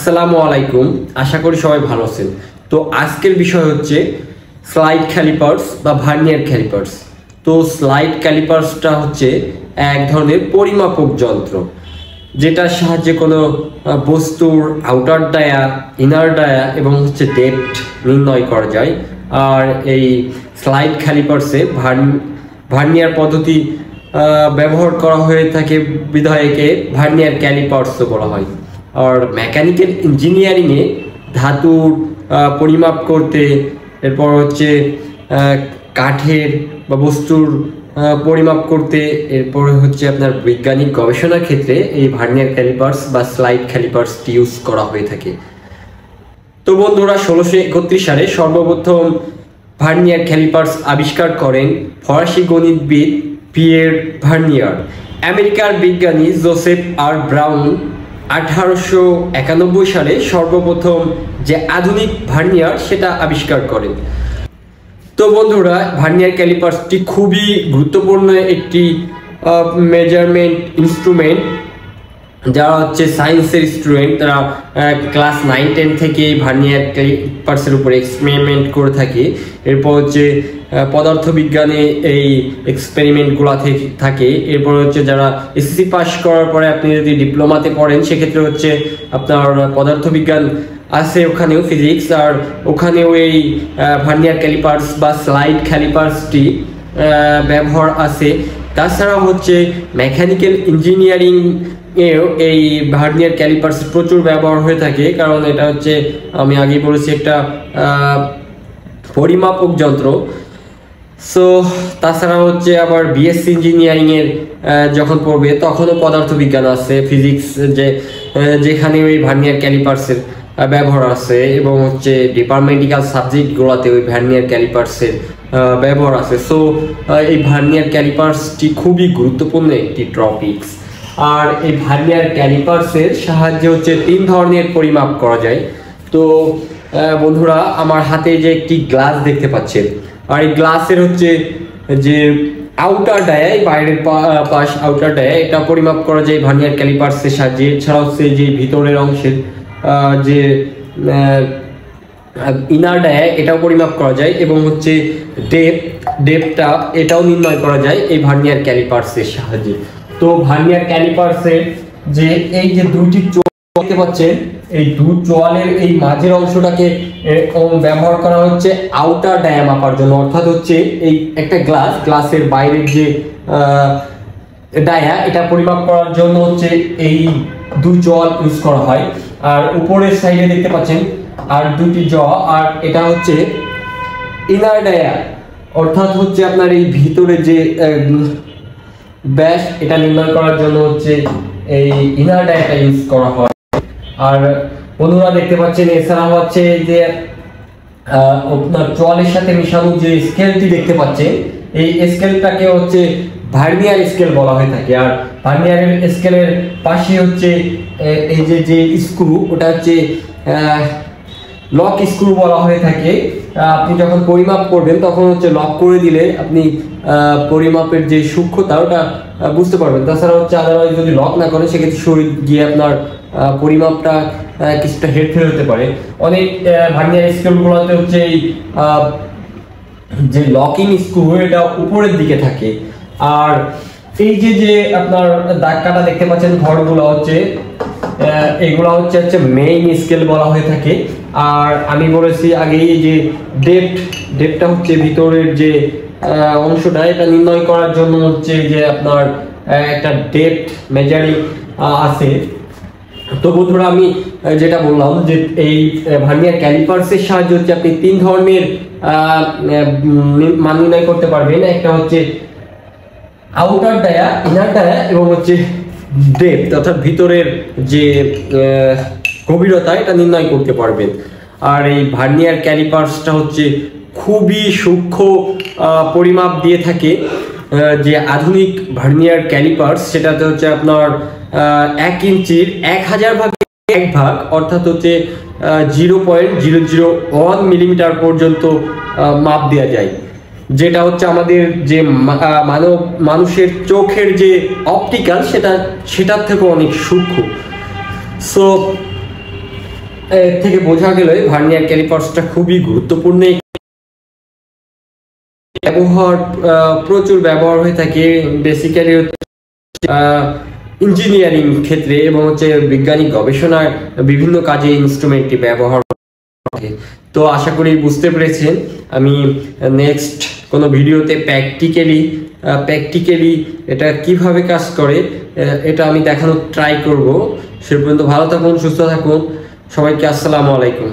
আসসালামু আলাইকুম, আশা করি সবাই ভালো আছেন। তো আজকের বিষয় হচ্ছে স্লাইড ক্যালিপার্স বা ভার্নিয়ার ক্যালিপার্স। তো স্লাইড ক্যালিপার্সটা হচ্ছে এক ধরনের পরিমাপক যন্ত্র, যেটার সাহায্যে কোনো বস্তুর আউটার ডায়া, ইনার ডায়া এবং হচ্ছে ডেপথ নির্ণয় করা যায়। আর এই স্লাইড ক্যালিপার্সে ভার্নিয়ার পদ্ধতি ব্যবহার করা হয়ে থাকে বিধায়কে ভার্নিয়ার ক্যালিপার্সও বলা হয়। আর মেকানিক্যাল ইঞ্জিনিয়ারিংয়ে ধাতুর পরিমাপ করতে, এরপর হচ্ছে কাঠের বা বস্তুর পরিমাপ করতে, এরপর হচ্ছে আপনার বৈজ্ঞানিক গবেষণার ক্ষেত্রে এই ভার্নিয়ার ক্যালিপার্স বা স্লাইড ক্যালিপার্সটি ইউজ করা হয়ে থাকে। তো বন্ধুরা, 1631 সালে সর্বপ্রথম ভার্নিয়ার ক্যালিপার্স আবিষ্কার করেন ফরাসি গণিতবিদ পিয়ের ভার্নিয়ার। আমেরিকার বিজ্ঞানী জোসেফ আর ব্রাউন 1891 সালে সর্বপ্রথম যে আধুনিক ভার্নিয়ার সেটা আবিষ্কার করেন। তো বন্ধুরা, ভার্নিয়ার ক্যালিপার্সটি খুবই গুরুত্বপূর্ণ একটি মেজারমেন্ট ইনস্ট্রুমেন্ট। যারা হচ্ছে সায়েন্সের স্টুডেন্ট, তারা ক্লাস 9-10 থেকে ভার্নিয়ার ক্যালিপার্সের উপরে এক্সপেরিমেন্ট করে থাকে। এরপর হচ্ছে পদার্থবিজ্ঞানে এই এক্সপেরিমেন্টগুলো থাকে। এরপর হচ্ছে যারা এসএসসি পাস করার পরে আপনি যদি ডিপ্লোমাতে পড়েন, সেক্ষেত্রে হচ্ছে আপনার পদার্থবিজ্ঞান আছে, ওখানেও ফিজিক্স, আর ওখানেও এই ভার্নিয়ার ক্যালিপার্স বা স্লাইড ক্যালিপার্সটি ব্যবহার আছে। তাছাড়া হচ্ছে মেকানিক্যাল ইঞ্জিনিয়ারিং এই ভার্নিয়ার ক্যালিপার্স প্রচুর ব্যবহার হয়ে থাকে, কারণ এটা হচ্ছে, আমি আগেই বলেছি, একটা পরিমাপক যন্ত্র। সো তাছাড়া হচ্ছে আবার বিএসসি ইঞ্জিনিয়ারিং এর যখন পড়বে তখনও পদার্থবিজ্ঞান আছে, ফিজিক্স, যেখানে ওই ভার্নিয়ার ক্যালিপার্সের ব্যবহার আছে, এবং হচ্ছে ডিপার্টমেন্টাল সাবজেক্টগুলোতে ওই ভার্নিয়ার ক্যালিপার্সের ব্যবহার আছে। সো এই ভার্নিয়ার ক্যালিপার্সটি খুবই গুরুত্বপূর্ণ একটি টপিকস। আর এই ভার্নিয়ার ক্যালিপার্সের সাহায্যে হচ্ছে 3 ধরনের পরিমাপ করা যায়। তো বন্ধুরা, আমার হাতে যে একটি গ্লাস দেখতে পাচ্ছেন, আর এই গ্লাসের হচ্ছে যে আউটার ডায়া, বাইরের পাশ আউটার ডায়া, এটা পরিমাপ করা যায় ভার্নিয়ার ক্যালিপার্সের সাহায্যে। এছাড়া হচ্ছে যে ভিতরের অংশের যে ইনার ডায়া, এটাও পরিমাপ করা যায়, এবং হচ্ছে ডেপথটা এটাও নির্ণয় করা যায় এই ভার্নিয়ার ক্যালিপার্সের সাহায্যে। তো ভার্নিয়ার ক্যালিপার্সের যে এই যে দুইটি চোয়াল দেখতে পাচ্ছেন, এই দু চোয়ালের এই মাঝের অংশটাকে ব্যবহার করা হচ্ছে আউটার ডায়া মাপার জন্য। অর্থাৎ হচ্ছে এই একটা গ্লাসের বাইরের যে ডায়া, এটা পরিমাপ করার জন্য হচ্ছে এই দুই চোয়াল ইউজ করা হয়। আর উপরের সাইডে দেখতে পাচ্ছেন আর দুটি জ, আর এটা হচ্ছে ইনার ডায়া, অর্থাৎ হচ্ছে আপনার এই ভিতরে যে ব্যাস, এটা নির্ণয় করার জন্য হচ্ছে এই ইনার ডায়াটা ইউজ করা হয়। আর বন্ধুরা দেখতে পাচ্ছেন, এছাড়া হচ্ছে যে আপনার চোয়ালের সাথে মিশানো যে স্কেলটি দেখতে পাচ্ছেন, এই স্কেলটাকে হচ্ছে ভার্নিয়ার স্কেল বলা হয়ে থাকে। আর ভার্নিয়ারের স্কেলের পাশে হচ্ছে এই যে স্ক্রু, ওটা হচ্ছে লক স্ক্রু বলা হয়ে থাকে। আপনি যখন পরিমাপ করবেন তখন হচ্ছে লক করে দিলে আপনি পরিমাপের যে সূক্ষ্মতা ওটা বুঝতে পারবেন। তাছাড়া হচ্ছে আদারওয়াইজ যদি লক না করেন, সেক্ষেত্রে শরীর গিয়ে আপনার পরিমাপটা কিছুটা হেরফের হতে পারে। অনেক ভার্নিয়ার স্কেলগুলোতে হচ্ছে এই যে লকিং স্ক্রু, এটা উপরের দিকে থাকে। আর এই যে আপনার দাগ কাটা দেখতে পাচ্ছেন ঘরগুলো হচ্ছে, এগুলো হচ্ছে মেইন স্কেল বলা হয়ে থাকে। আর আমি বলেছি আগেই যে ডেপথটা হচ্ছে ভিতরের যে অংশটা, এটা নির্ণয় করার জন্য হচ্ছে যে আপনার একটা ডেপথ মেজারিং আছে। তো বন্ধুরা, আমি যেটা বললাম যে এই ভার্নিয়ার ক্যালিপার্সের সাহায্যে হচ্ছে আপনি 3 ধরনের মান নির্ণয় করতে পারবেন। একটা হচ্ছে আউটার ডায়া, ইনার ডায়া, এবং হচ্ছে ডেপথ, অর্থাৎ ভিতরের যে গভীরতা, এটা নির্ণয় করতে পারবেন। আর এই ভার্নিয়ার ক্যালিপার্সটা হচ্ছে খুবই সূক্ষ্ম পরিমাপ দিয়ে থাকে। যে আধুনিক ভার্নিয়ার ক্যালিপার্স, সেটাতে হচ্ছে আপনার 1 ইঞ্চির 1000 ভাগে 1 ভাগ, অর্থাৎ হচ্ছে 0.001 মিলিমিটার পর্যন্ত মাপ দেওয়া যায়। যেটা হচ্ছে আমাদের যে মানুষের চোখের যে অপটিক্যাল, সেটার থেকেও অনেক সূক্ষ্ম। সো এর থেকে বোঝা গেল ভার্নিয়ার ক্যালিপার্সটা খুবই গুরুত্বপূর্ণ ব্যবহার, প্রচুর ব্যবহার হয়ে থাকে বেসিক্যালি ইঞ্জিনিয়ারিং ক্ষেত্রে এবং হচ্ছে বৈজ্ঞানিক গবেষণার বিভিন্ন কাজে ইনস্ট্রুমেন্টটি ব্যবহার করে। তো আশা করি বুঝতে পেরেছেন। আমি নেক্সট কোনো ভিডিওতে প্র্যাকটিক্যালি এটা কিভাবে কাজ করে এটা আমি দেখানোর ট্রাই করব। সে পর্যন্ত ভালো থাকুন, সুস্থ থাকুন, সবাইকে আসসালামু আলাইকুম।